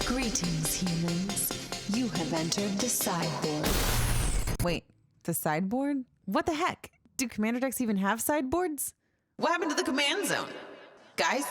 Greetings, humans. You have entered the sideboard. Wait, the sideboard? What the heck? Do commander decks even have sideboards? What happened to the command zone? Guys?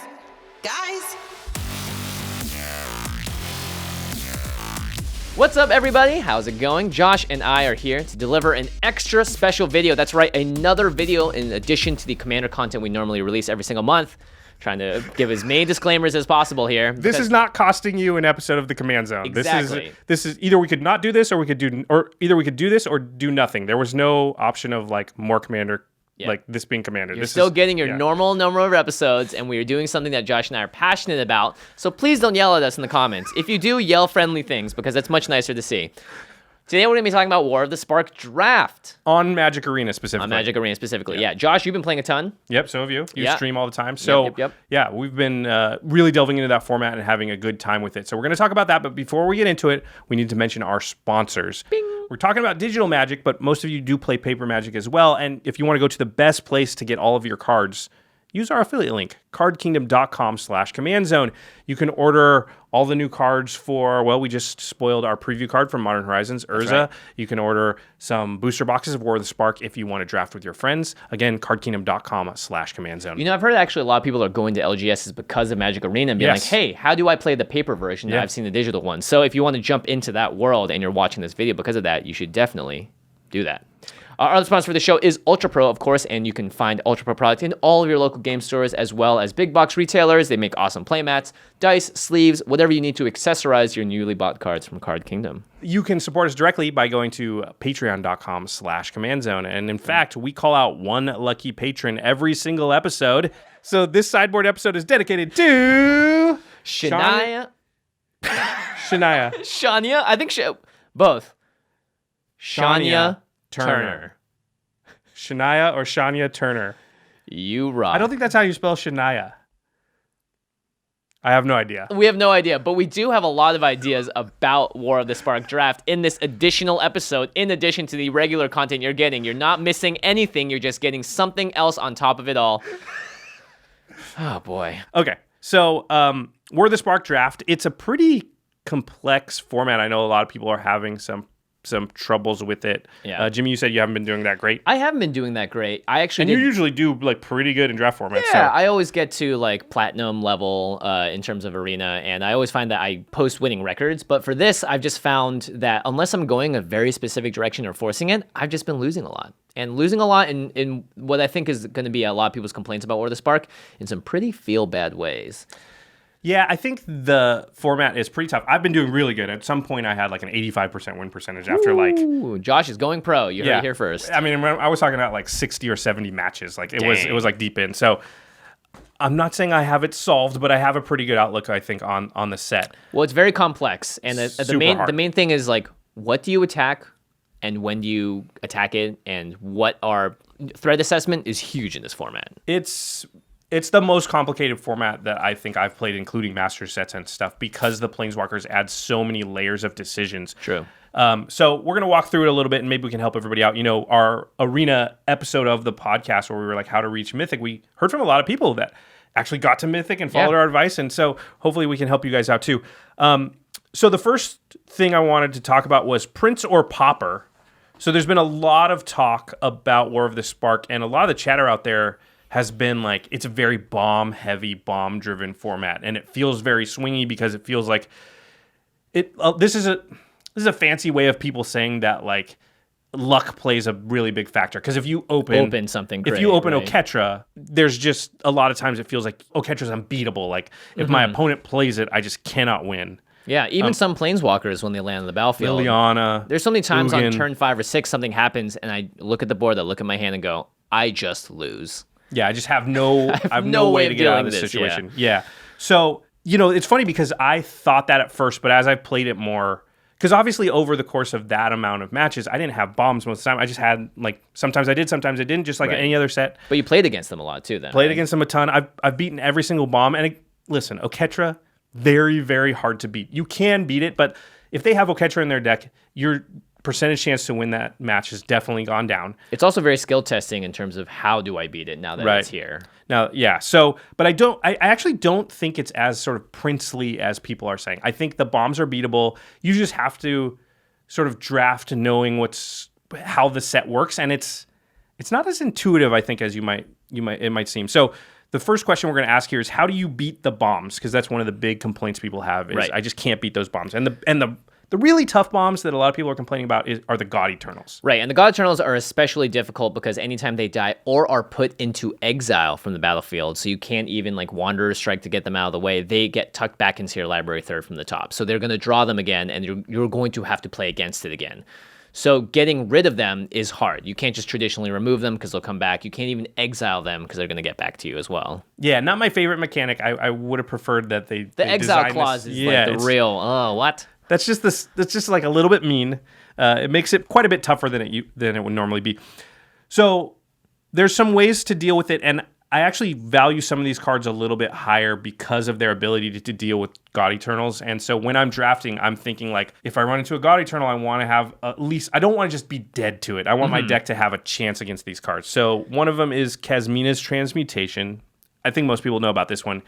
What's up, everybody? How's it going? Josh and I are here to deliver an extra special video. That's right, another video in addition to the Commander content we normally release every single month. Trying to give as many disclaimers as possible here. This is not costing you an episode of the Command Zone. Exactly. This is either we could not do this or we could do this or do nothing. There was no option of like more Commander. Yeah. Like this being Commander. You're still getting your normal number of episodes, and we are doing something that Josh and I are passionate about. So please don't yell at us in the comments. If you do, yell friendly things, because that's much nicer to see. Today we're going to be talking about War of the Spark Draft. On Magic Arena specifically. Yeah. Josh, you've been playing a ton. Yep, so have you. You stream all the time. So yeah, we've been really delving into that format and having a good time with it. So we're going to talk about that, but before we get into it, we need to mention our sponsors. Bing. We're talking about digital Magic, but most of you do play paper Magic as well, and if you want to go to the best place to get all of your cards, use our affiliate link, cardkingdom.com/commandzone. You can order all the new cards for, well, we just spoiled our preview card from Modern Horizons, Urza. Right. You can order some booster boxes of War of the Spark if you want to draft with your friends. Again, cardkingdom.com/commandzone. You know, I've heard actually a lot of people are going to LGSs because of Magic Arena and being like, hey, how do I play the paper version? Yeah. I've seen the digital one. So if you want to jump into that world and you're watching this video because of that, you should definitely do that. Our other sponsor for the show is Ultra Pro, of course, and you can find Ultra Pro product in all of your local game stores as well as big box retailers. They make awesome playmats, dice, sleeves, whatever you need to accessorize your newly bought cards from Card Kingdom. You can support us directly by going to patreon.com/commandzone. And in fact, we call out one lucky patron every single episode. So this sideboard episode is dedicated to Shania. Shania. I think both. Shania Turner. Shania or Shania Turner? You rock. I don't think that's how you spell Shania. I have no idea. We have no idea, but we do have a lot of ideas about War of the Spark Draft in this additional episode, in addition to the regular content you're getting. You're not missing anything. You're just getting something else on top of it all. Oh, boy. Okay, so War of the Spark Draft, it's a pretty complex format. I know a lot of people are having some troubles with it. Yeah. Jimmy, you said you haven't been doing that great. I haven't been doing that great. You usually do like pretty good in draft formats. Yeah, so. I always get to like platinum level in terms of arena, and I always find that I post winning records. But for this, I've just found that unless I'm going a very specific direction or forcing it, I've just been losing a lot. And losing a lot in what I think is going to be a lot of people's complaints about War of the Spark in some pretty feel-bad ways. Yeah, I think the format is pretty tough. I've been doing really good. At some point, I had like an 85% win percentage after Josh is going pro. You heard it here first. I mean, I was talking about like 60 or 70 matches. Like it was like deep in. So I'm not saying I have it solved, but I have a pretty good outlook, I think, on the set. Well, it's very complex, and the main thing is like, what do you attack, and when do you attack it, and what are threat assessment is huge in this format. It's the most complicated format that I think I've played, including master sets and stuff, because the Planeswalkers add so many layers of decisions. True. So we're going to walk through it a little bit, and maybe we can help everybody out. You know, our Arena episode of the podcast where we were like, how to reach Mythic, we heard from a lot of people that actually got to Mythic and followed our advice, and so hopefully we can help you guys out too. So the first thing I wanted to talk about was Prince or Pauper. So there's been a lot of talk about War of the Spark, and a lot of the chatter out there has been like, it's a very bomb-heavy, bomb-driven format, and it feels very swingy because it feels like this is a fancy way of people saying that like luck plays a really big factor. Because if you open something great, if you open Oketra, there's just a lot of times it feels like Oketra's unbeatable. Like if my opponent plays it, I just cannot win. Yeah, even some Planeswalkers when they land on the battlefield. Liliana. There's so many times on turn 5 or 6 something happens, and I look at the board, I look at my hand and go, I just lose. Yeah, I just have no way to get out of this situation. Yeah. So, you know, it's funny because I thought that at first, but as I've played it more, because obviously over the course of that amount of matches, I didn't have bombs most of the time. I just had, like, sometimes I did, sometimes I didn't, just like any other set. But you played against them a lot too then. Played against them a ton. I've beaten every single bomb. And listen, Oketra, very, very hard to beat. You can beat it, but if they have Oketra in their deck, you're percentage chance to win that match has definitely gone down. It's also very skill testing in terms of how do I beat it now that it's here. Now, yeah. So, but I actually don't think it's as sort of princely as people are saying. I think the bombs are beatable. You just have to sort of draft knowing how the set works, and it's not as intuitive, I think, as it might seem. So, the first question we're going to ask here is, how do you beat the bombs? Because that's one of the big complaints people have is I just can't beat those bombs. And the really tough bombs that a lot of people are complaining about are the God Eternals. Right, and the God Eternals are especially difficult because anytime they die or are put into exile from the battlefield, so you can't even like Wanderer's Strike to get them out of the way, they get tucked back into your library third from the top. So they're going to draw them again, and you're going to have to play against it again. So getting rid of them is hard. You can't just traditionally remove them because they'll come back. You can't even exile them because they're going to get back to you as well. Yeah, not my favorite mechanic. I would have preferred that they exile clause is like the real, what? That's just like a little bit mean. It makes it quite a bit tougher than it would normally be. So there's some ways to deal with it, and I actually value some of these cards a little bit higher because of their ability to deal with God Eternals. And so when I'm drafting, I'm thinking like, if I run into a God Eternal, I want to have at least, I don't want to just be dead to it. I want my deck to have a chance against these cards. So one of them is Kasmina's Transmutation. I think most people know about this one.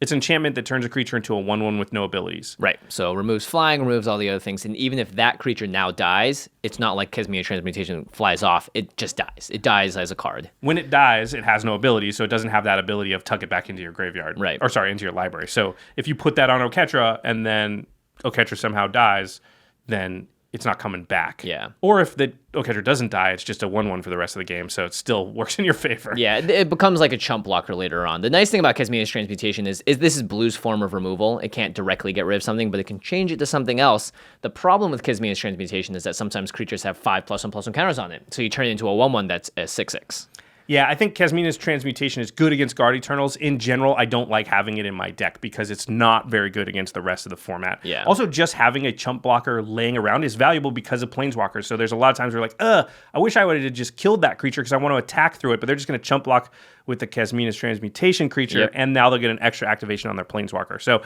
It's enchantment that turns a creature into a 1/1 with no abilities. Right. So removes flying, removes all the other things. And even if that creature now dies, it's not like Kasmina Transmutation flies off. It just dies. It dies as a card. When it dies, it has no ability, so it doesn't have that ability of tuck it back into your graveyard. Right. Or sorry, into your library. So if you put that on Oketra and then Oketra somehow dies, then it's not coming back. Yeah. Or if the Oketra doesn't die, it's just a 1/1 for the rest of the game, so it still works in your favor. Yeah, it becomes like a chump blocker later on. The nice thing about Kasmina's Transmutation is this is Blue's form of removal. It can't directly get rid of something, but it can change it to something else. The problem with Kasmina's Transmutation is that sometimes creatures have 5+1/+1 counters on it, so you turn it into a 1/1 that's a 6/6. Yeah, I think Kasmina's Transmutation is good against Guard Eternals. In general, I don't like having it in my deck because it's not very good against the rest of the format. Yeah. Also, just having a chump blocker laying around is valuable because of Planeswalkers. So there's a lot of times where like, I wish I would have just killed that creature because I want to attack through it, but they're just going to chump block with the Kasmina's Transmutation creature, and now they'll get an extra activation on their Planeswalker. So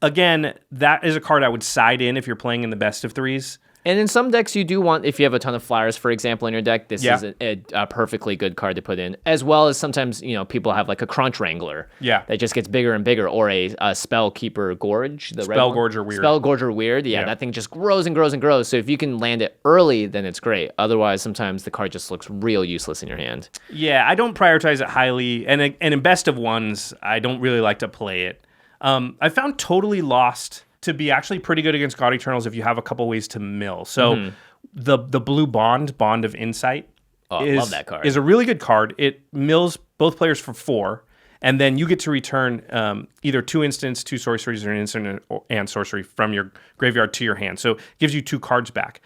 again, that is a card I would side in if you're playing in the best of threes. And in some decks, you do want, if you have a ton of flyers, for example, in your deck, this is a perfectly good card to put in. As well as sometimes, people have like a Crunch Wrangler that just gets bigger and bigger, or a Spellkeeper Gorge. Spellgorger Weird. Spellgorger Weird, yeah, that thing just grows and grows and grows. So if you can land it early, then it's great. Otherwise, sometimes the card just looks real useless in your hand. Yeah, I don't prioritize it highly. And in best of ones, I don't really like to play it. I found Totally Lost to be actually pretty good against God Eternals if you have a couple ways to mill. So the blue Bond of Insight love that card. Is a really good card. It mills both players for 4, and then you get to return either 2 instants, 2 sorceries, or an instant and sorcery from your graveyard to your hand. So it gives you 2 cards back.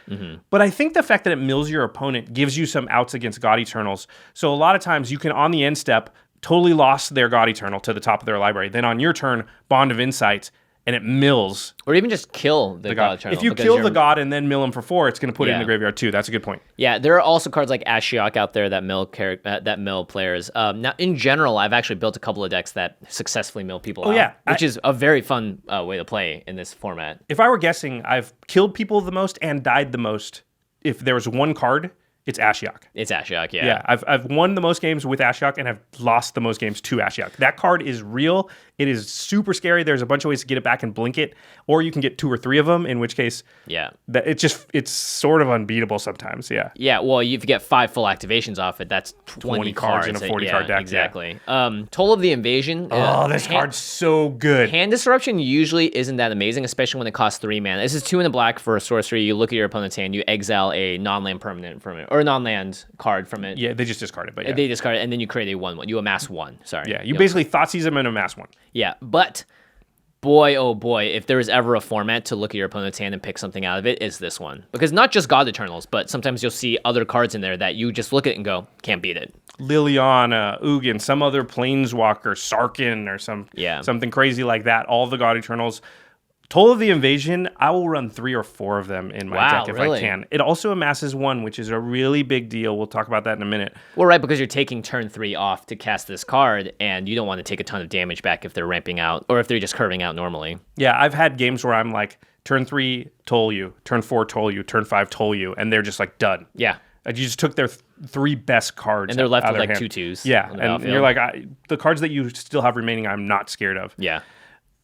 But I think the fact that it mills your opponent gives you some outs against God Eternals. So a lot of times you can, on the end step, totally lost their God Eternal to the top of their library. Then on your turn, Bond of Insight, and it mills. Or even just kill the God Eternal. If you kill the God and then mill him for 4, it's going to put it in the graveyard too. That's a good point. Yeah, there are also cards like Ashiok out there that mill players. Now, in general, I've actually built a couple of decks that successfully mill people out, which is a very fun way to play in this format. If I were guessing, I've killed people the most and died the most. If there was one card, it's Ashiok. It's Ashiok, yeah. Yeah, I've won the most games with Ashiok, and I've lost the most games to Ashiok. That card is real. It is super scary. There's a bunch of ways to get it back and blink it, or you can get 2 or 3 of them, in which case, it's sort of unbeatable sometimes, yeah. Yeah, well, if you get 5 full activations off it, that's 20 cards in a 40-card deck. Exactly. Yeah. Toll of the Invasion. This card's so good. Hand Disruption usually isn't that amazing, especially when it costs 3 mana. This is 2 in the black for a sorcery. You look at your opponent's hand, you exile a non-land permanent from it, or a non-land card from it. Yeah, they just discard it, but yeah. They discard it, and then you create a 1/1. You amass 1, sorry. Yeah, you basically Thoughtseize them and amass 1. Yeah, but boy, oh boy, if there is ever a format to look at your opponent's hand and pick something out of it, it's this one. Because not just God Eternals, but sometimes you'll see other cards in there that you just look at and go, can't beat it. Liliana, Ugin, some other Planeswalker, Sarkin, or something crazy like that. All the God Eternals. Toll of the Invasion, I will run 3 or 4 of them in my deck if really? I can. It also amasses 1, which is a really big deal. We'll talk about that in a minute. Well, right, because you're taking turn 3 off to cast this card, and you don't want to take a ton of damage back if they're ramping out, or if they're just curving out normally. Yeah, I've had games where I'm like, turn 3, toll you, turn 4, toll you, turn 5, toll you, and they're just like done. Yeah. Like you just took their 3 best cards. And they're left out with of like their hand. 2/2s. Yeah, on the and outfield. you're like, the cards that you still have remaining, I'm not scared of. Yeah.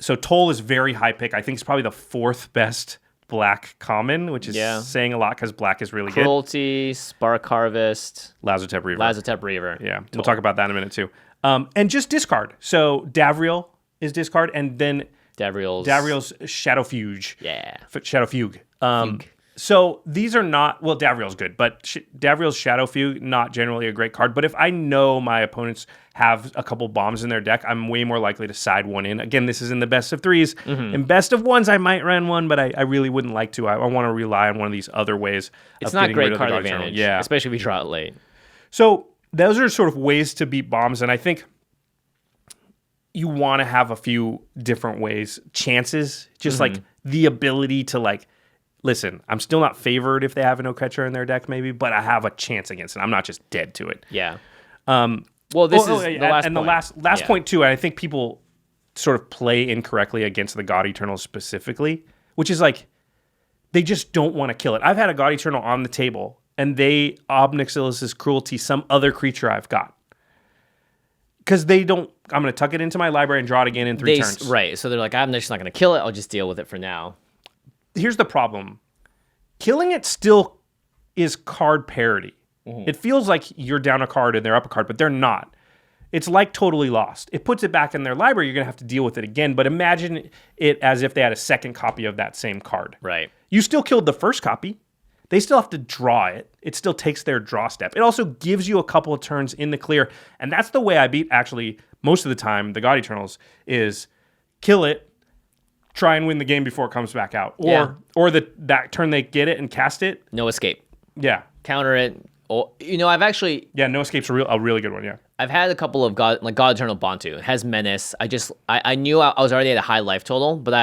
So Toll is very high pick. I think it's probably the 4th best black common, which is saying a lot because black is really Cruelty, Spark Harvest, good. Lazotep Reaver. Lazotep Reaver. Yeah, we'll talk about that in a minute too. And just discard. So Davriel is discard, and then Davriel's Shadow Fugue. Yeah. Shadow Fugue. So these are not, well, Davriel's good, but Davriel's Shadow Fugue, not generally a great card. But if I know my opponents have a couple bombs in their deck, I'm way more likely to side one in. Again, this is in the best of 3s. In best of 1s, I might run one, but I really wouldn't like to. I want to rely on one of these other ways. It's of not getting rid great of card the Guardian advantage, General. Yeah. especially if you draw it late. So those are sort of ways to beat bombs, and I think you want to have a few different ways, chances, just like the ability to like, listen, I'm still not favored if they have an Oketra in their deck maybe, but I have a chance against it. I'm not just dead to it. Yeah. Well, this is the last and point. the last point too, and I think people sort of play incorrectly against the God Eternal specifically, which is like they just don't want to kill it. I've had a God Eternal on the table, and they Obnixilus's Cruelty some other creature I've got. Because they don't, I'm going to tuck it into my library and draw it again in 3 turns. Right, so they're like, I'm just not going to kill it, I'll just deal with it for now. Here's the problem. Killing it still is card parity. It feels like you're down a card and they're up a card, but they're not. It's like Totally Lost. It puts it back in their library, you're going to have to deal with it again, but imagine it as if they had a second copy of that same card. Right. You still killed the first copy. They still have to draw it. It still takes their draw step. It also gives you a couple of turns in the clear, and that's the way I beat, actually, most of the time, the God Eternals, is kill it, try and win the game before it comes back out. Or that turn they get it and cast it. No escape. Yeah. Counter it. Oh, I've actually... Yeah, No Escape's a really good one, yeah. I've had a couple of God Eternal Bantu. It has Menace. I knew I was already at a high life total, but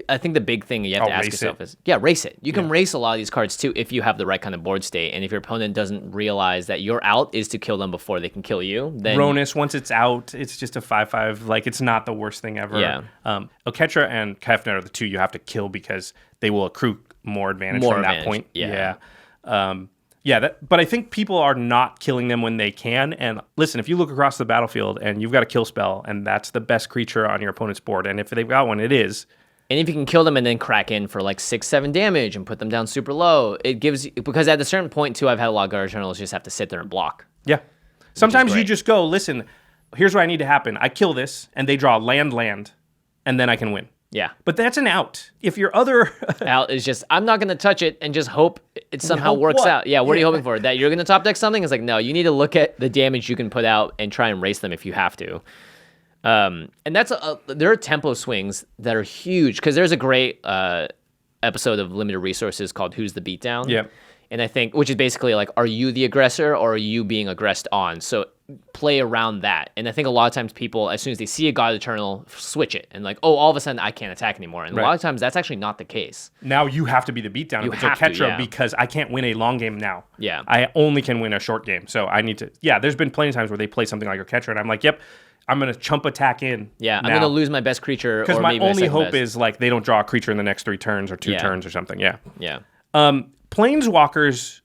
I think the big thing you have to ask yourself is, race it. You can race a lot of these cards too if you have the right kind of board state, and if your opponent doesn't realize that your out is to kill them before they can kill you, then... Ronus, once it's out, it's just a 5/5. Like, it's not the worst thing ever. Yeah. Oketra and Kefnet are the two you have to kill because they will accrue more advantage from that point. Yeah. But I think people are not killing them when they can. And listen, if you look across the battlefield and you've got a kill spell, and that's the best creature on your opponent's board, and if they've got one, it is... And if you can kill them and then crack in for like 6-7 damage and put them down super low, it gives you, because at a certain point too, I've had a lot of God Eternals just have to sit there and block. Yeah. Sometimes you just go, listen, here's what I need to happen. I kill this, and they draw land, and then I can win. Yeah. But that's an out. If your other... out is just, I'm not going to touch it and just hope it somehow works out. Yeah, what are you hoping for? That you're going to top deck something? It's like, no, you need to look at the damage you can put out and try and race them if you have to. And that's there are tempo swings that are huge, because there's a great episode of Limited Resources called Who's the Beatdown? Yeah. And I think, which is basically like, are you the aggressor or are you being aggressed on? So play around that. And I think a lot of times people, as soon as they see a God Eternal, switch it and like, oh, all of a sudden I can't attack anymore. And a lot of times that's actually not the case. Now you have to be the beatdown if it's Oketra, because I can't win a long game now. Yeah. I only can win a short game. So I need to, there's been plenty of times where they play something like Oketra and I'm like, yep, I'm going to chump attack in. Yeah, I'm going to lose my best creature. Because my only hope best. is like they don't draw a creature in the next 3 turns or 2 turns or something. Yeah. Yeah. Planeswalkers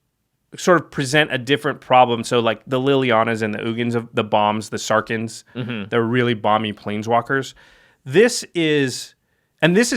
sort of present a different problem. So like the Lilianas and the Ugins of the bombs, the Sarkins, they're really bomby Planeswalkers. This is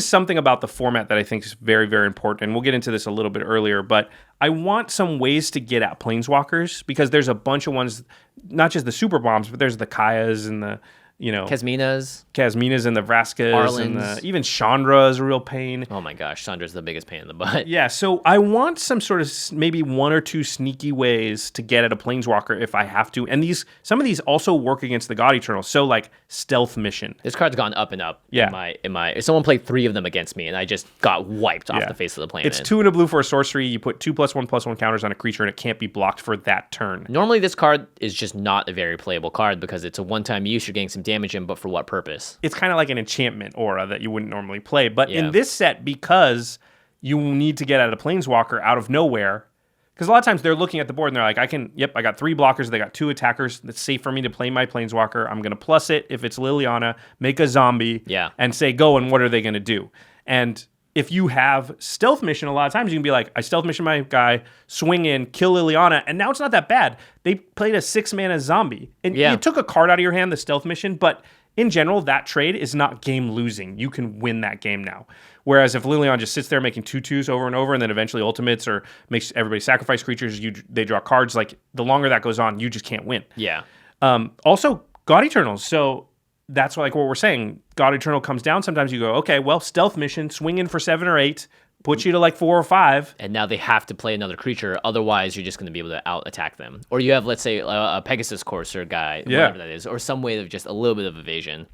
something about the format that I think is very, very important. And we'll get into this a little bit earlier, but I want some ways to get at Planeswalkers, because there's a bunch of ones, not just the super bombs, but there's the Kayas and the, Kasminas and the Vraskas, Arlens. and even Chandra is a real pain. Oh my gosh, Chandra's the biggest pain in the butt. Yeah, so I want some sort of maybe 1 or 2 sneaky ways to get at a Planeswalker if I have to. And some of these also work against the God Eternal. So like Stealth Mission. This card's gone up and up. Yeah. In my someone played 3 of them against me and I just got wiped off the face of the planet. It's 2 and a blue for a sorcery. You put 2+1/+1 counters on a creature and it can't be blocked for that turn. Normally this card is just not a very playable card because it's a one-time use. You're getting some damage him, but for what purpose? It's kind of like an enchantment aura that you wouldn't normally play. But Yeah. in this set, because you need to get at a planeswalker out of nowhere, because a lot of times they're looking at the board and they're like, I got 3 blockers, they got 2 attackers. That's safe for me to play my planeswalker. I'm going to plus it if it's Liliana, make a zombie, and say go, and what are they going to do? And if you have stealth mission, a lot of times you can be like, I stealth mission my guy, swing in, kill Liliana, and now it's not that bad. They played a 6-mana zombie. And you took a card out of your hand, the stealth mission, but in general, that trade is not game losing. You can win that game now. Whereas if Liliana just sits there making 2/2s over and over and then eventually ultimates or makes everybody sacrifice creatures, they draw cards, like the longer that goes on, you just can't win. Yeah. Also, God Eternals. So that's like what we're saying. God Eternal comes down. Sometimes you go, okay, well, stealth mission, swing in for 7 or 8, puts you to like 4 or 5. And now they have to play another creature. Otherwise, you're just going to be able to out-attack them. Or you have, let's say, a Pegasus Courser guy, whatever that is, or some way of just a little bit of evasion.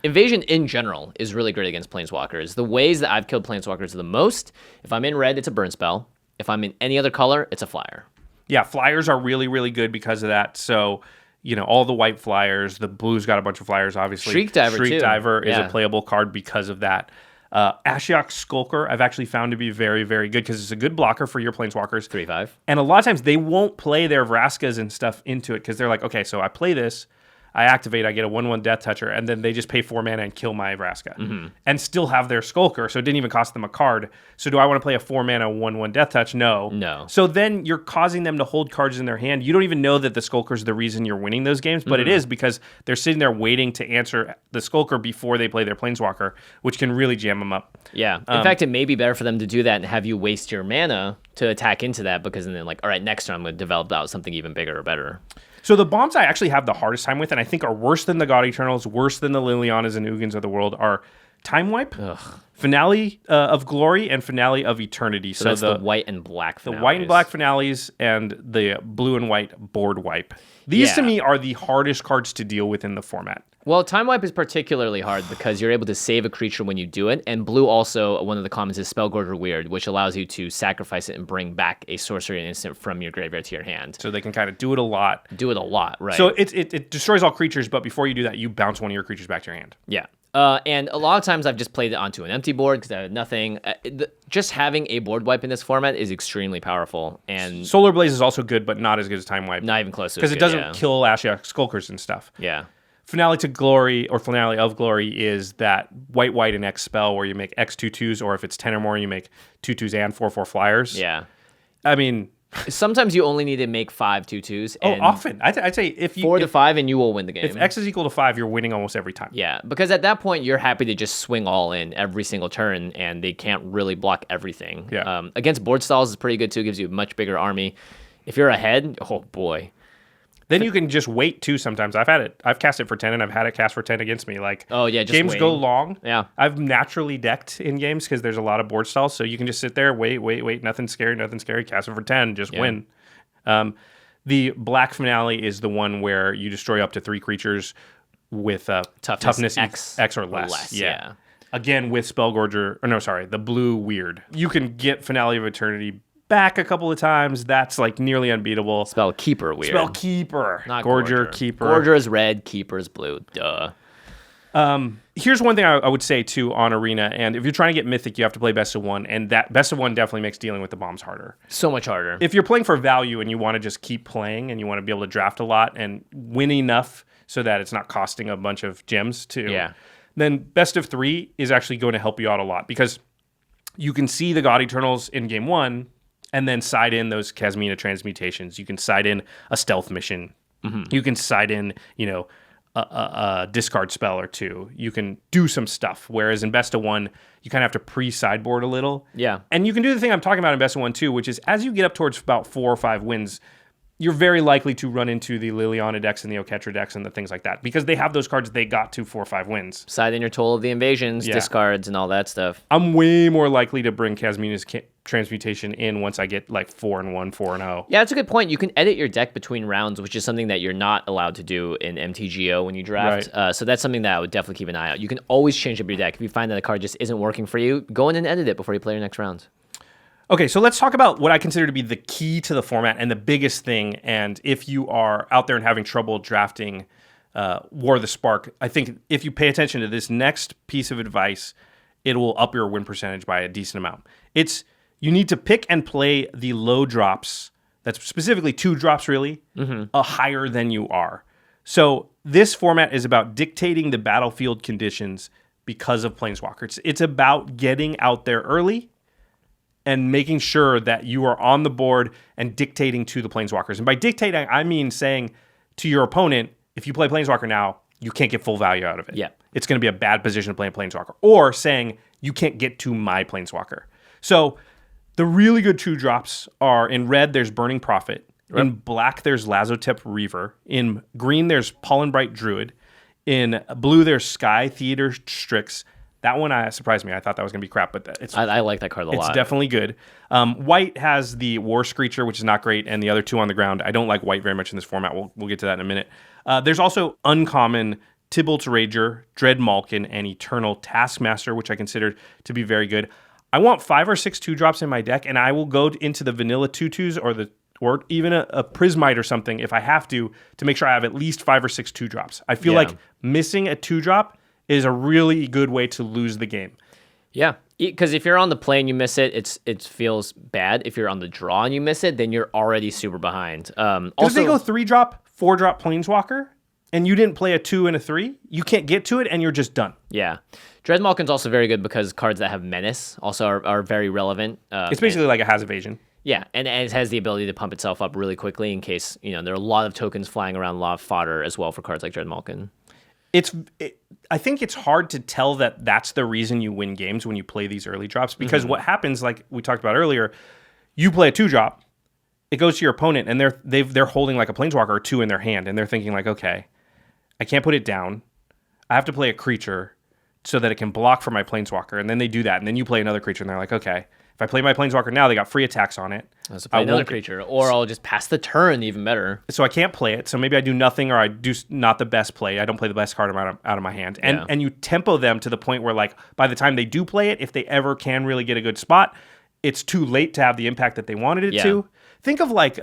Evasion in general is really great against Planeswalkers. The ways that I've killed Planeswalkers the most, if I'm in red, it's a burn spell. If I'm in any other color, it's a flyer. Yeah, flyers are really, really good because of that. So, all the white flyers, the blue's got a bunch of flyers, obviously. Shriek Diver, Shriek too. Diver is a playable card because of that. Ashiok Skulker, I've actually found to be very, very good because it's a good blocker for your Planeswalkers. 3/5. And a lot of times they won't play their Vraskas and stuff into it because they're like, okay, so I play this, I activate, I get a 1/1 Death Toucher, and then they just pay 4 mana and kill my Vraska and still have their Skulker, so it didn't even cost them a card. So do I want to play a 4 mana 1/1 Death Touch? No. So then you're causing them to hold cards in their hand. You don't even know that the Skulker is the reason you're winning those games, but it is because they're sitting there waiting to answer the Skulker before they play their Planeswalker, which can really jam them up. Yeah. In fact, it may be better for them to do that and have you waste your mana to attack into that because then like, all right, next turn I'm going to develop out something even bigger or better. So the bombs I actually have the hardest time with, and I think are worse than the God Eternals, worse than the Lilianas and Ugins of the world, are Time Wipe, Finale of Glory, and Finale of Eternity. So that's the white and black finales. The white and black finales and the blue and white board wipe. These to me are the hardest cards to deal with in the format. Well, Time Wipe is particularly hard because you're able to save a creature when you do it, and blue also, one of the commons is Spellgorger Weird, which allows you to sacrifice it and bring back a sorcery and instant from your graveyard to your hand. So they can kind of do it a lot. Right. So it destroys all creatures, but before you do that, you bounce one of your creatures back to your hand. Yeah. And a lot of times I've just played it onto an empty board because I had nothing. Just having a board wipe in this format is extremely powerful. And Solar Blaze is also good, but not as good as Time Wipe. Not even close to because it doesn't kill Ashiok Skulkers and stuff. Yeah. Finale to Glory or Finale of Glory is that white and X spell where you make X 2/2s, or if it's 10 or more, you make 2/2s and 4/4 flyers. Yeah. I mean, sometimes you only need to make 5 2/2s. Oh, often. I'd say if you 4 to 5 and you will win the game. If X is equal to 5, you're winning almost every time. Yeah, because at that point you're happy to just swing all in every single turn, and they can't really block everything. Yeah. Against board styles is pretty good too. Gives you a much bigger army. If you're ahead, oh boy. Then you can just wait too. Sometimes I've cast it for 10 and I've had it cast for 10 against me. Like, oh yeah, just games waiting. go long. Yeah, I've naturally decked in games because there's a lot of board stalls, so you can just sit there, wait. Nothing scary. Cast it for 10, just win. The black finale is the one where you destroy up to 3 creatures with toughness X or less. Yeah. Again with Spellgorger. Or no, sorry, the blue weird. You can get Finale of Eternity back a couple of times. That's like nearly unbeatable. Spellkeeper weird. Spellkeeper. Not Gorger. Keeper. Gorger is red, Keeper is blue. Duh. Here's one thing I would say too on Arena, and if you're trying to get Mythic, you have to play Best of 1, and that Best of 1 definitely makes dealing with the bombs harder. So much harder. If you're playing for value and you want to just keep playing and you want to be able to draft a lot and win enough so that it's not costing a bunch of gems then Best of 3 is actually going to help you out a lot because you can see the God Eternals in game 1 and then side in those Kasmina transmutations. You can side in a stealth mission. You can side in, a discard spell or 2. You can do some stuff. Whereas in Best of 1, you kind of have to pre-sideboard a little. Yeah. And you can do the thing I'm talking about in Best of 1 too, which is as you get up towards about 4 or 5 wins, you're very likely to run into the Liliana decks and the Oketra decks and the things like that because they have those cards they got to 4 or 5 wins. Side in your Toll of the Invasions, discards, and all that stuff. I'm way more likely to bring Kasmina's transmutation in once I get like 4-1, 4-0. Yeah, that's a good point. You can edit your deck between rounds, which is something that you're not allowed to do in MTGO when you draft. Right. So that's something that I would definitely keep an eye out. You can always change up your deck. If you find that a card just isn't working for you, go in and edit it before you play your next round. Okay, so let's talk about what I consider to be the key to the format and the biggest thing. And if you are out there and having trouble drafting War of the Spark. I think if you pay attention to this next piece of advice, it will up your win percentage by a decent amount. You need to pick and play the low drops, that's specifically 2 drops really, higher than you are. So this format is about dictating the battlefield conditions because of Planeswalker. It's about getting out there early and making sure that you are on the board and dictating to the Planeswalkers. And by dictating, I mean saying to your opponent, if you play Planeswalker now, you can't get full value out of it. Yeah. It's going to be a bad position to play a Planeswalker. Or saying, you can't get to my Planeswalker. So the really good 2 drops are, in red, there's Burning Prophet. Yep. In black, there's Lazotep Reaver. In green, there's Pollenbright Druid. In blue, there's Sky Theater Strix. That one surprised me. I thought that was going to be crap, but I like that card a lot. It's definitely good. White has the War Screecher, which is not great, and the other 2 on the ground. I don't like white very much in this format. We'll get to that in a minute. There's also uncommon Tybalt's Rager, Dread Malkin, and Eternal Taskmaster, which I consider to be very good. I want 5 or 6 2-drops in my deck, and I will go into the vanilla 2/2s or even a Prismite or something if I have to make sure I have at least 5 or 6 2-drops. I feel like missing a 2-drop is a really good way to lose the game. Yeah, because if you're on the play and you miss it, it feels bad. If you're on the draw and you miss it, then you're already super behind. Also, if they go 3-drop, 4-drop Planeswalker, and you didn't play a 2 and a 3, you can't get to it, and you're just done. Yeah. Dread Malkin's also very good because cards that have Menace also are very relevant. It's basically like it has evasion. Yeah, and it has the ability to pump itself up really quickly in case, there are a lot of tokens flying around, a lot of fodder as well for cards like Dread Malkin. I think it's hard to tell that that's the reason you win games when you play these early drops, because what happens, like we talked about earlier, you play a 2-drop, it goes to your opponent, and they're holding like a Planeswalker or 2 in their hand, and they're thinking like, okay, I can't put it down. I have to play a creature so that it can block for my Planeswalker, and then they do that, and then you play another creature, and they're like, okay, if I play my Planeswalker now, they got free attacks on it. I'll play another creature, or I'll just pass the turn, even better. So I can't play it, so maybe I do nothing, or I do not the best play. I don't play the best card out of my hand. And you tempo them to the point where, like, by the time they do play it, if they ever can really get a good spot, it's too late to have the impact that they wanted it to. Think of, like,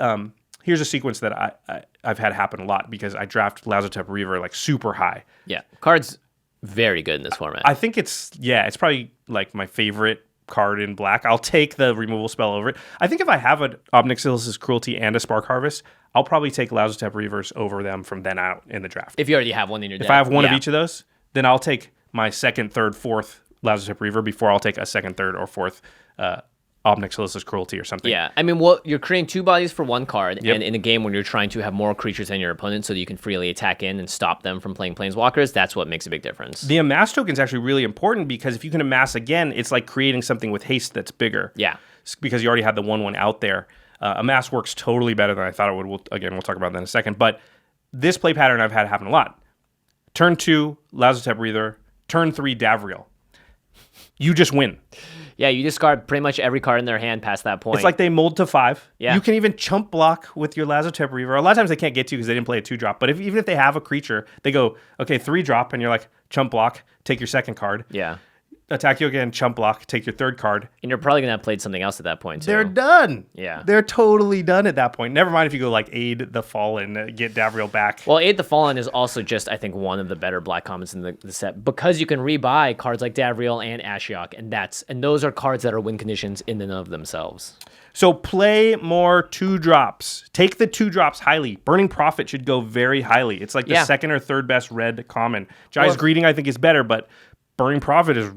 here's a sequence that I've had happen a lot because I draft Lazotep Reaver, like, super high. Yeah, card's very good in this format. I think it's probably, like, my favorite card in black. I'll take the removal spell over it. I think if I have an Obnixilis' Cruelty and a Spark Harvest, I'll probably take Lazotep Reavers over them from then out in the draft. If you already have one in your deck. If I have one of each of those, then I'll take my 2nd, 3rd, 4th Lazotep Reaver before I'll take a 2nd, 3rd, or 4th Obnixilis' Cruelty or something. Yeah, I mean, you're creating 2 bodies for 1 card, and in a game when you're trying to have more creatures than your opponent so that you can freely attack in and stop them from playing Planeswalkers, that's what makes a big difference. The amass token is actually really important because if you can amass again, it's like creating something with haste that's bigger. Yeah. Because you already had the 1/1 out there. Amass works totally better than I thought it would. We'll talk about that in a second. But this play pattern I've had happen a lot. Turn 2, Lazotep Reaver. Turn 3, Davriel. You just win. Yeah, you discard pretty much every card in their hand past that point. It's like they mold to 5. Yeah. You can even chump block with your Lazotep Reaver. A lot of times they can't get to you because they didn't play a 2-drop. But even if they have a creature, they go, okay, 3-drop, and you're like, chump block, take your 2nd card. Yeah. Attack you again, chump block, take your 3rd card. And you're probably going to have played something else at that point, too. They're done. Yeah. They're totally done at that point. Never mind if you go like Aid the Fallen, get Davriel back. Well, Aid the Fallen is also just, I think, one of the better black commons in the set because you can rebuy cards like Davriel and Ashiok, and those are cards that are win conditions in and of themselves. So play more 2-drops. Take the 2-drops highly. Burning Prophet should go very highly. It's like the 2nd or 3rd best red common. Jai's Greeting, I think, is better, but Burning Prophet is,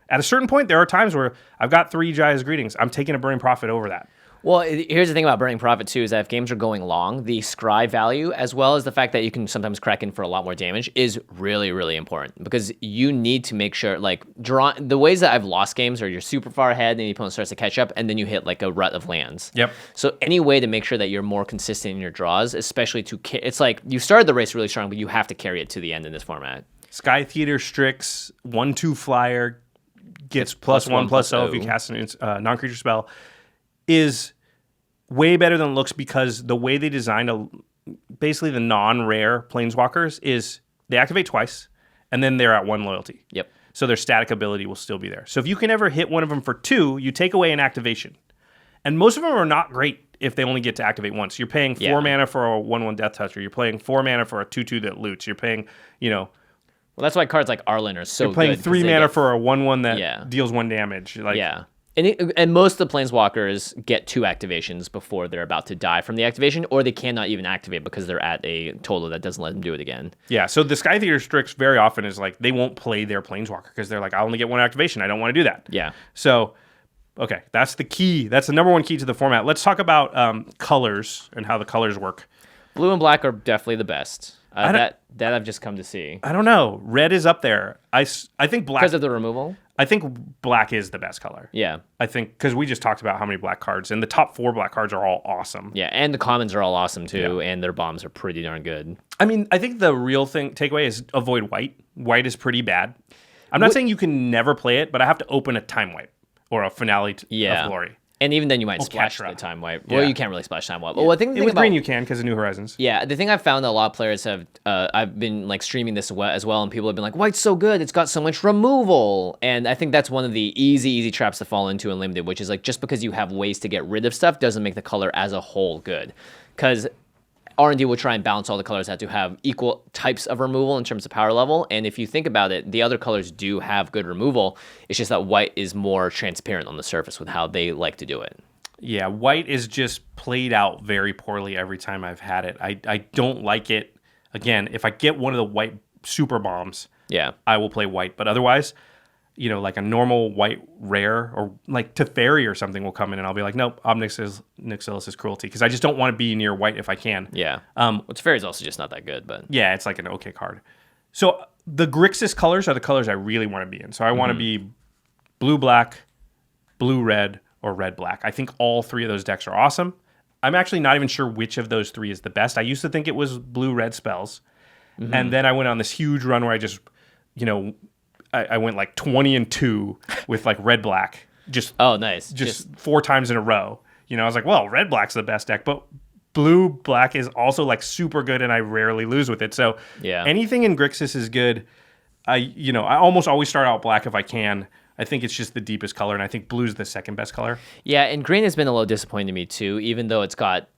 at a certain point, there are times where I've got 3 Jai's Greetings. I'm taking a Burning Prophet over that. Well, here's the thing about Burning Prophet, too, is that if games are going long, the scry value, as well as the fact that you can sometimes crack in for a lot more damage, is really, really important. Because you need to make sure, the ways that I've lost games are you're super far ahead, and the opponent starts to catch up, and then you hit, like, a rut of lands. Yep. So any way to make sure that you're more consistent in your draws, especially it's like, you started the race really strong, but you have to carry it to the end in this format. Sky Theater Strix, 1/2 flyer, gets +1/+0 if you cast a non-creature spell, is way better than it looks because the way they designed basically the non-rare Planeswalkers is they activate twice, and then they're at 1 loyalty. Yep. So their static ability will still be there. So if you can ever hit one of them for 2, you take away an activation. And most of them are not great if they only get to activate once. You're paying 4 mana for a 1/1 Death Toucher. You're paying 4 mana for a 2/2 that loots. You're paying, Well, that's why cards like Arlen are so you're paying good. 3 mana for a 1/1 that deals 1 damage. And most of the Planeswalkers get 2 activations before they're about to die from the activation, or they cannot even activate because they're at a total that doesn't let them do it again. Yeah, so the Sky Theater Strix very often is like, they won't play their Planeswalker because they're like, I only get 1 activation. I don't want to do that. Yeah. So, okay, that's the key. That's the number 1 key to the format. Let's talk about colors and how the colors work. Blue and black are definitely the best. That I've just come to see. I don't know. Red is up there. I think black... Because of the removal? I think black is the best color. Yeah. I think, because we just talked about how many black cards, and the top 4 black cards are all awesome. Yeah, and the commons are all awesome too, and their bombs are pretty darn good. I mean, I think the real takeaway is avoid white. White is pretty bad. I'm not saying you can never play it, but I have to open a time wipe or a finale of glory. And even then, you might splash the time wipe. Well, you can't really splash time wipe. Yeah. Well, I think with green you can because of New Horizons. Yeah, the thing I've found that a lot of players have, I've been like streaming this as well, and people have been like, "White's so good, it's got so much removal." And I think that's one of the easy traps to fall into in limited, which is like just because you have ways to get rid of stuff doesn't make the color as a whole good, because R&D will try and balance all the colors out to have equal types of removal in terms of power level. And if you think about it, the other colors do have good removal. It's just that white is more transparent on the surface with how they like to do it. Yeah, white is just played out very poorly every time I've had it. I don't like it. Again, if I get one of the white super bombs, I will play white. But otherwise, like a normal white rare or like Teferi or something will come in and I'll be like, nope, Ob Nixilis is cruelty, because I just don't want to be near white if I can. Yeah. Teferi is also just not that good, but yeah, it's like an okay card. So the Grixis colors are the colors I really want to be in. So I want to be blue-black, blue-red, or red-black. I think all 3 of those decks are awesome. I'm actually not even sure which of those 3 is the best. I used to think it was blue-red spells. And then I went on this huge run where I just, I went like 20-2 with like red-black. Nice. Just 4 times in a row. I was like, well, red-black's the best deck, but blue-black is also like super good and I rarely lose with it. So anything in Grixis is good. I almost always start out black if I can. I think it's just the deepest color, and I think blue's the second best color. Yeah, and green has been a little disappointing to me too, even though it's got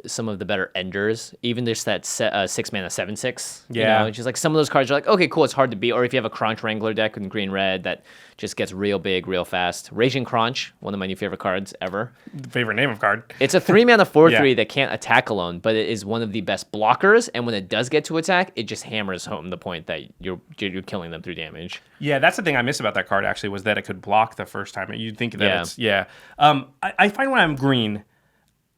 some of the better enders. Even just that 6 mana 7/6. Yeah. Just like some of those cards are like, okay, cool, it's hard to beat. Or if you have a Crunch Wrangler deck in green-red that just gets real big, real fast. Raging Crunch, one of my new favorite cards ever. Favorite name of card. It's a 3 mana 4/3 that can't attack alone, but it is one of the best blockers. And when it does get to attack, it just hammers home the point that you're killing them through damage. Yeah, that's the thing I miss about that card actually, was that it could block the first time. You'd think that I find when I'm green,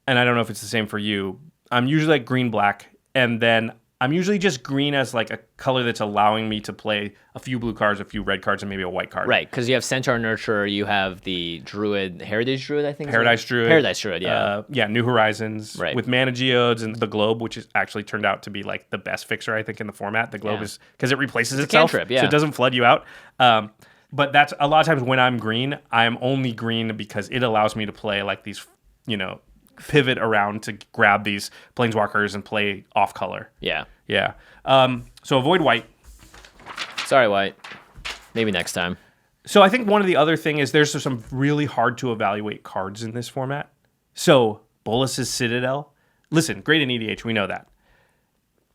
and I don't know if it's the same for you, I'm usually like green-black, and then I'm usually just green as like a color that's allowing me to play a few blue cards, a few red cards, and maybe a white card. Right, because you have Centaur Nurturer, you have the Druid, Heritage Druid, I think. Paradise Druid. Paradise Druid, yeah. New Horizons. Right. With Mana Geodes and the Globe, which is actually turned out to be like the best fixer, I think, in the format. The Globe is, because it replaces itself, cantrip, so it doesn't flood you out. But that's a lot of times when I'm green, I'm only green because it allows me to play like these, pivot around to grab these planeswalkers and play off color. Yeah. Yeah. So avoid white. Sorry, white. Maybe next time. So I think one of the other thing is there's some really hard to evaluate cards in this format. So Bolas's Citadel. Listen, great in EDH, we know that.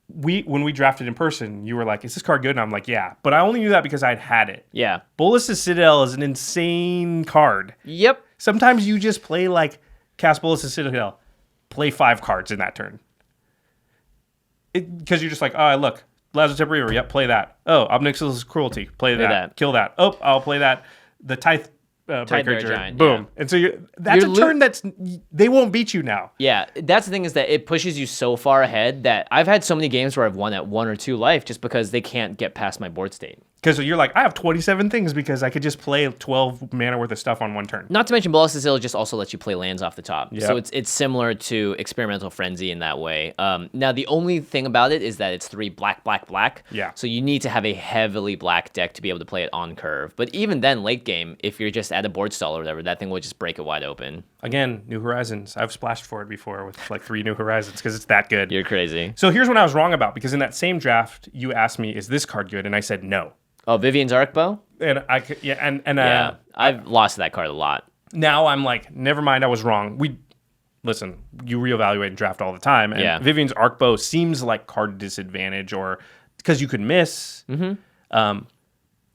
When we drafted in person, you were like, is this card good? And I'm like, yeah. But I only knew that because I'd had it. Yeah. Bolas's Citadel is an insane card. Yep. Sometimes you just play like cast Bolas's Citadel, play 5 cards in that turn. Because you're just like, oh, look, Lazarus Reaver, yep, play that. Oh, Ob Nixilis' Cruelty, play that. Kill that. Oh, I'll play that. The Tithe Breaker Giant. Boom. Yeah. And so that's a turn they won't beat you now. Yeah, that's the thing, is that it pushes you so far ahead that I've had so many games where I've won at 1 or 2 life just because they can't get past my board state. Because you're like, I have 27 things because I could just play 12 mana worth of stuff on one turn. Not to mention, Bolas's Citadel just also lets you play lands off the top. Yep. So it's similar to Experimental Frenzy in that way. Now, the only thing about it is that it's 3 black, black, black. Yeah. So you need to have a heavily black deck to be able to play it on curve. But even then, late game, if you're just at a board stall or whatever, that thing will just break it wide open. Again, New Horizons. I've splashed for it before with like 3 New Horizons because it's that good. You're crazy. So here's what I was wrong about, because in that same draft, you asked me, is this card good? And I said no. Oh, Vivian's Arcbow? And I've lost that card a lot. Now I'm like, never mind, I was wrong. listen, you reevaluate and draft all the time. And Vivian's Arcbow seems like card disadvantage or because you could miss.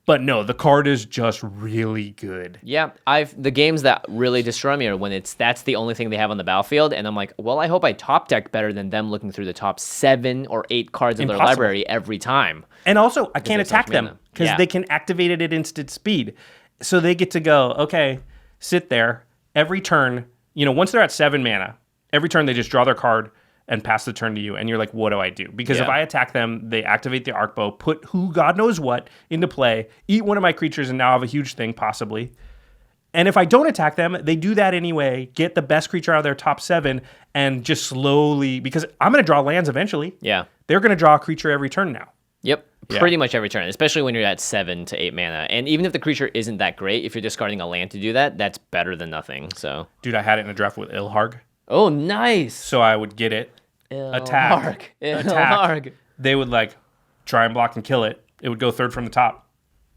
But no, the card is just really good. Yeah, the games that really destroy me are when that's the only thing they have on the battlefield, and I'm like, well, I hope I top deck better than them looking through the top 7 or 8 cards in their library every time. And also, I can't attack them because they can activate it at instant speed. So they get to go, okay, sit there every turn. Once they're at 7 mana, every turn they just draw their card and pass the turn to you, and you're like, what do I do? Because if I attack them, they activate the Arcbow, put who God knows what into play, eat one of my creatures, and now have a huge thing, possibly. And if I don't attack them, they do that anyway, get the best creature out of their top 7, and just slowly, because I'm going to draw lands eventually. Yeah. They're going to draw a creature every turn now. Yep. Pretty much every turn, especially when you're at 7 to 8 mana. And even if the creature isn't that great, if you're discarding a land to do that, that's better than nothing. So, dude, I had it in a draft with Ilharg. Oh, nice. So I would get it, attack. They would try and block and kill it. It would go 3rd from the top.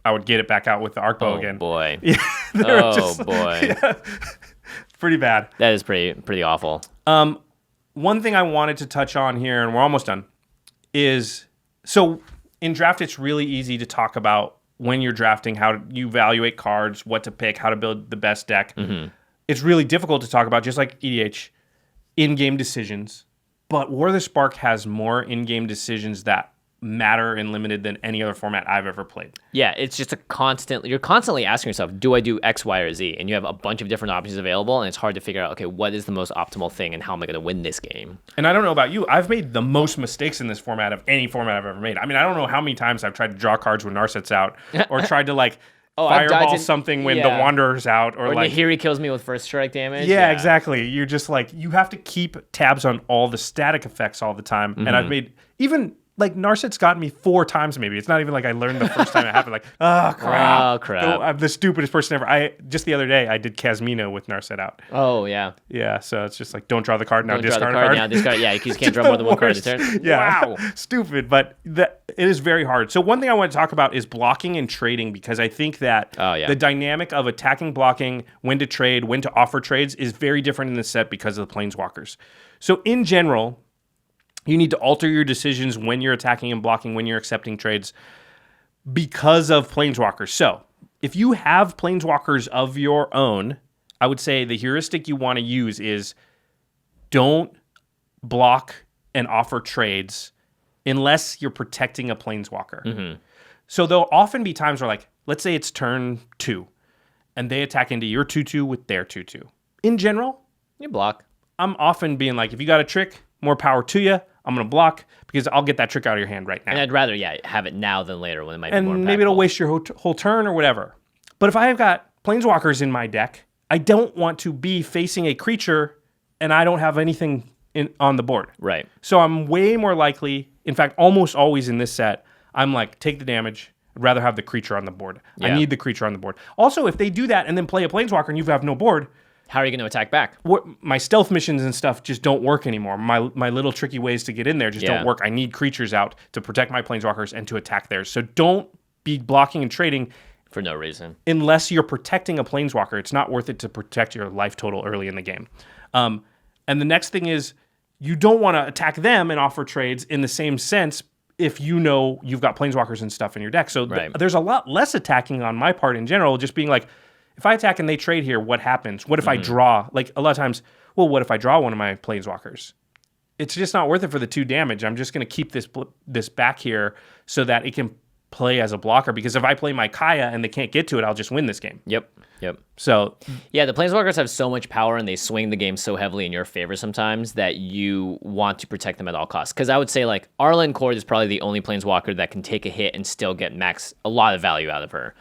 I would get it back out with the Arcbow again. Boy. Boy. Pretty bad. That is pretty awful. One thing I wanted to touch on here, and we're almost done, is so in draft it's really easy to talk about when you're drafting, how you evaluate cards, what to pick, how to build the best deck. It's really difficult to talk about, just like EDH, in-game decisions. But War of the Spark has more in-game decisions that matter and limited than any other format I've ever played. Yeah, it's just you're constantly asking yourself, do I do X, Y, or Z? And you have a bunch of different options available, and it's hard to figure out, okay, what is the most optimal thing and how am I going to win this game? And I don't know about you, I've made the most mistakes in this format of any format I've ever made. I mean, I don't know how many times I've tried to draw cards when Narset's out, or tried to fireball something when the Wanderer's out, or Nahiri kills me with first strike damage. Yeah, exactly. You're just you have to keep tabs on all the static effects all the time. And I've made even Narset's gotten me 4 times maybe. It's not even I learned the first time it happened. Oh, crap. Oh, crap. I'm the stupidest person ever. Just the other day, I did Casmino with Narset out. Oh, yeah. Yeah, so it's just don't draw the card, now discard a card. Now discard. Yeah, you can't draw more than one card at a turn. Yeah. Wow. Stupid, but it is very hard. So one thing I want to talk about is blocking and trading, because I think that the dynamic of attacking, blocking, when to trade, when to offer trades is very different in this set because of the Planeswalkers. So in general, you need to alter your decisions when you're attacking and blocking, when you're accepting trades, because of Planeswalkers. So if you have Planeswalkers of your own, I would say the heuristic you want to use is don't block and offer trades unless you're protecting a Planeswalker. So there'll often be times where, let's say it's turn 2, and they attack into your 2/2 with their 2/2. In general, you block. I'm often being if you got a trick, more power to you. I'm going to block because I'll get that trick out of your hand right now. And I'd rather, have it now than later when it might be more impactful. And maybe it'll waste your whole turn or whatever. But if I have got Planeswalkers in my deck, I don't want to be facing a creature and I don't have anything on the board. Right. So I'm way more likely, in fact, almost always in this set, I'm take the damage. I'd rather have the creature on the board. I need the creature on the board. Also, if they do that and then play a Planeswalker and you have no board, how are you going to attack back? My stealth missions and stuff just don't work anymore. My little tricky ways to get in there just don't work. I need creatures out to protect my Planeswalkers and to attack theirs. So don't be blocking and trading for no reason. Unless you're protecting a Planeswalker. It's not worth it to protect your life total early in the game. And the next thing is you don't want to attack them and offer trades in the same sense if you know you've got Planeswalkers and stuff in your deck. So there's a lot less attacking on my part in general, just being if I attack and they trade here, what happens? What if I draw? A lot of times, what if I draw one of my Planeswalkers? It's just not worth it for the 2 damage. I'm just going to keep this back here so that it can play as a blocker, because if I play my Kaya and they can't get to it, I'll just win this game. Yep. So the Planeswalkers have so much power and they swing the game so heavily in your favor sometimes that you want to protect them at all costs. Because I would say Arlen Cord is probably the only Planeswalker that can take a hit and still get a lot of value out of her.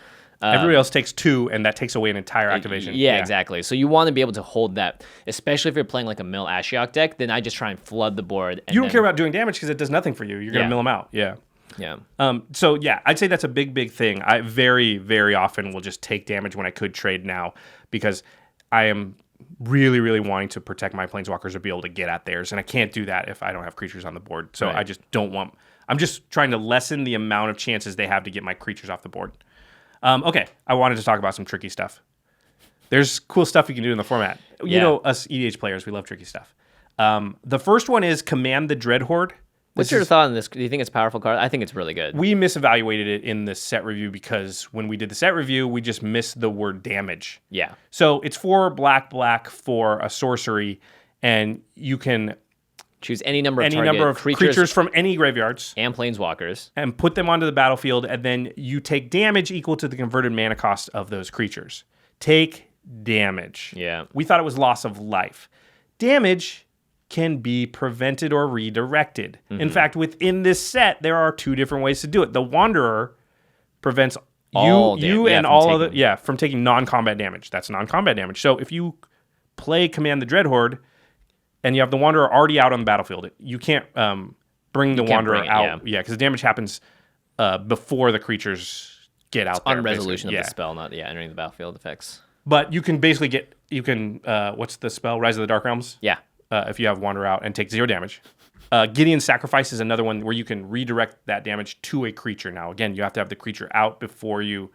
Everybody else takes 2, and that takes away an entire activation. Yeah, exactly. So you want to be able to hold that, especially if you're playing a Mill Ashiok deck. Then I just try and flood the board. And you don't care about doing damage because it does nothing for you. You're going to mill them out. Yeah. So I'd say that's a big thing. I very, very often will just take damage when I could trade now, because I am really, really wanting to protect my Planeswalkers or be able to get at theirs, and I can't do that if I don't have creatures on the board. So I just don't want. I'm just trying to lessen the amount of chances they have to get my creatures off the board. Okay, I wanted to talk about some tricky stuff. There's cool stuff you can do in the format. You Yeah. know, us EDH players, we love tricky stuff. The first one is Command the Dreadhorde. What's your thought on this? Do you think it's a powerful card? I think it's really good. We misevaluated it in the set review because when we did the set review, we just missed the word damage. Yeah. So it's 4 black for a sorcery, and you can Choose any number of creatures from any graveyards and planeswalkers and put them onto the battlefield, and then you take damage equal to the converted mana cost of those creatures. Take damage. Yeah. We thought it was loss of life. Damage can be prevented or redirected. In fact, within this set, there are 2 different ways to do it. The Wanderer prevents from taking non-combat damage. That's non-combat damage. So if you play Command the Dreadhorde and you have the Wanderer already out on the battlefield, you can't bring the Wanderer out. Yeah, because the damage happens before the creatures get out there. On resolution of the spell, not entering the battlefield effects. But you can basically what's the spell? Rise of the Dark Realms? Yeah. If you have Wanderer out and take 0 damage. Gideon's Sacrifice is another one where you can redirect that damage to a creature. Now, again, you have to have the creature out before you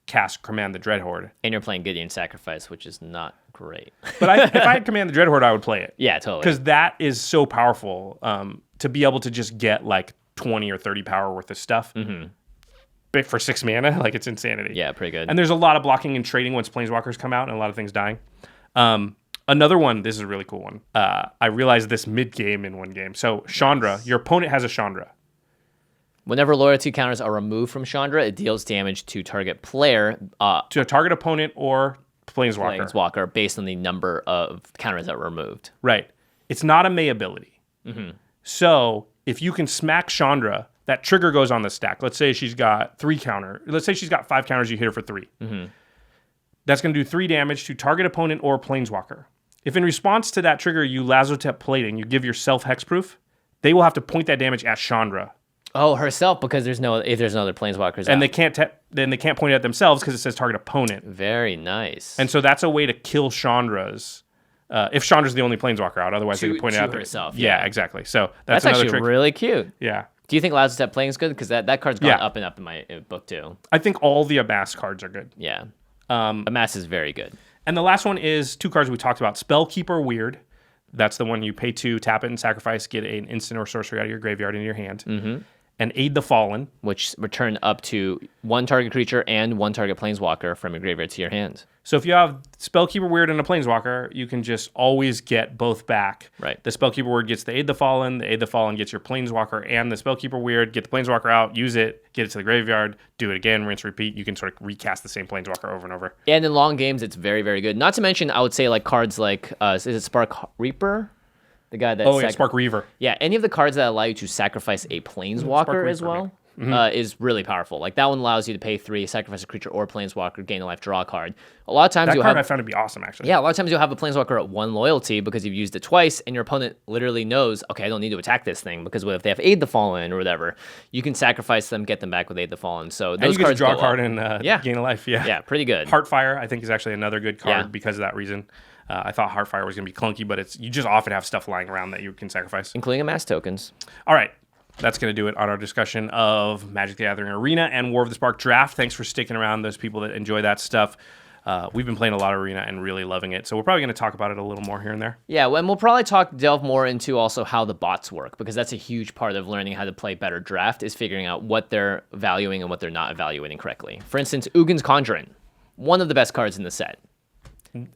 cast Command the Dreadhorde. And you're playing Gideon's Sacrifice, which is not great. But if I had Command the Dreadhorde, I would play it. Yeah, totally. Because that is so powerful to be able to just get like 20 or 30 power worth of stuff. But for 6 mana, like it's insanity. Yeah, pretty good. And there's a lot of blocking and trading once Planeswalkers come out and a lot of things dying. Another one, this is a really cool one. I realized this mid-game in one game. So Chandra, your opponent has a Chandra. Whenever loyalty counters are removed from Chandra, it deals damage to target player. To a target opponent or Planeswalker. Based on the number of counters that were removed. Right. It's not a May ability. So if you can smack Chandra, that trigger goes on the stack. Let's say she's got 3 counter. Let's say she's got 5 counters, you hit her for 3. That's going to do 3 damage to target opponent or Planeswalker. If in response to that trigger you Lazotep Plating, you give yourself hexproof, they will have to point that damage at Chandra. Oh, herself, because there's no other Planeswalkers. And they can't point it at themselves because it says target opponent. Very nice. And so that's a way to kill Chandras. If Chandra's the only Planeswalker out, otherwise they can point it at herself. Yeah, exactly. So that's actually another trick. Really cute. Yeah. Do you think Lazotep Plating is good? Because that card's gone up and up in my book too. I think all the Amass cards are good. Yeah. Amass is very good. And the last one is 2 cards we talked about. Spellkeeper Weird. That's the one you pay 2, tap it and sacrifice, get an instant or sorcery out of your graveyard into your hand. And Aid the Fallen. Which return up to 1 target creature and 1 target Planeswalker from your graveyard to your hand. So if you have Spellkeeper Weird and a Planeswalker, you can just always get both back. Right. The Spellkeeper Weird gets the Aid the Fallen gets your Planeswalker and the Spellkeeper Weird, get the Planeswalker out, use it, get it to the graveyard, do it again, rinse, repeat. You can sort of recast the same Planeswalker over and over. And in long games, it's very, very good. Not to mention, I would say like cards like, is it Spark Reaper? The guy that Spark Reaver. Yeah, any of the cards that allow you to sacrifice a Planeswalker as well is really powerful. Like that one allows you to pay 3, sacrifice a creature or Planeswalker, gain a life, draw a card. A lot of times I found to be awesome, actually. Yeah, a lot of times you'll have a Planeswalker at 1 loyalty because you've used it twice, and your opponent literally knows, okay, I don't need to attack this thing because if they have Aid the Fallen or whatever, you can sacrifice them, get them back with Aid the Fallen. So those and you cards get to draw a card and gain a life. Yeah, pretty good. Heartfire, I think, is actually another good card because of that reason. I thought Heartfire was going to be clunky, but you just often have stuff lying around that you can sacrifice. Including Amass tokens. All right. That's going to do it on our discussion of Magic the Gathering Arena and War of the Spark Draft. Thanks for sticking around, those people that enjoy that stuff. We've been playing a lot of Arena and really loving it. So we're probably going to talk about it a little more here and there. Yeah, and we'll probably delve more into also how the bots work, because that's a huge part of learning how to play better draft is figuring out what they're valuing and what they're not evaluating correctly. For instance, Ugin's Conjuring, one of the best cards in the set.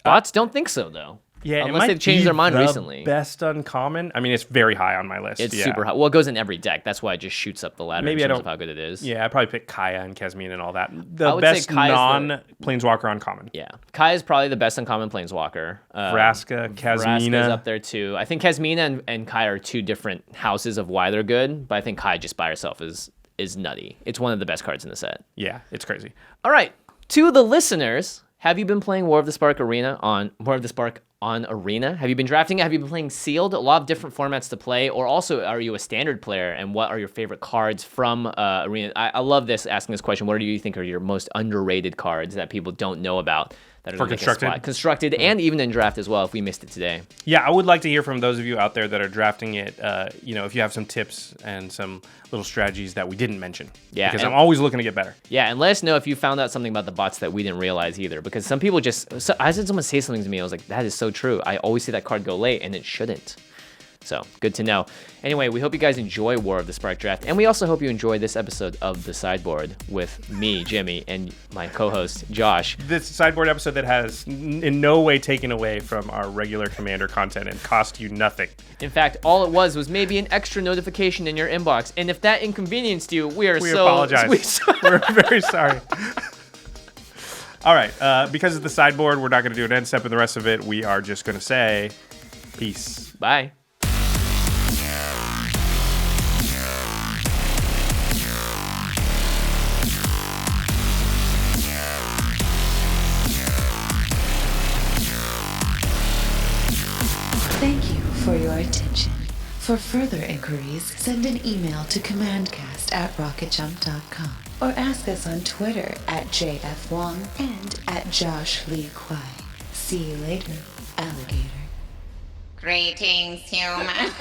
Bots don't think so, though. Yeah, unless they've changed their mind recently. Best uncommon. I mean, it's very high on my list. It's super high. Well, it goes in every deck. That's why it just shoots up the ladder in terms of how good it is. Yeah, I'd probably pick Kaya and Kasmine and all that. The best non-Planeswalker uncommon. Yeah, Kaya is probably the best uncommon Planeswalker. Vraska, Kasmine. Vraska's up there too. I think Kasmine and Kaya are 2 different houses of why they're good, but I think Kaya just by herself is nutty. It's one of the best cards in the set. Yeah, it's crazy. All right, to the listeners, have you been playing War of the Spark on Arena? Have you been drafting it? Have you been playing Sealed? A lot of different formats to play. Or also, are you a standard player? And what are your favorite cards from Arena? I love asking this question. What do you think are your most underrated cards that people don't know about that are For gonna make us constructed? constructed, and even in draft as well if we missed it today. Yeah, I would like to hear from those of you out there that are drafting it. If you have some tips and some little strategies that we didn't mention. Yeah, because and- I'm always looking to get better. Yeah, and let us know if you found out something about the bots that we didn't realize either. Because some people I had someone say something to me. I was like, that is so true. I always see that card go late, and it shouldn't. So, good to know. Anyway, we hope you guys enjoy War of the Spark Draft. And we also hope you enjoy this episode of The Sideboard with me, Jimmy, and my co-host, Josh. This sideboard episode that has in no way taken away from our regular Commander content and cost you nothing. In fact, all it was maybe an extra notification in your inbox. And if that inconvenienced you, we apologize. We're very sorry. All right. Because of the sideboard, we're not going to do an end step in the rest of it. We are just going to say peace. Bye. Thank you for your attention. For further inquiries, send an email to commandcast@rocketjump.com or ask us on Twitter @JFWong and @JoshLeeQuai. See you later, alligator. Greetings, humans.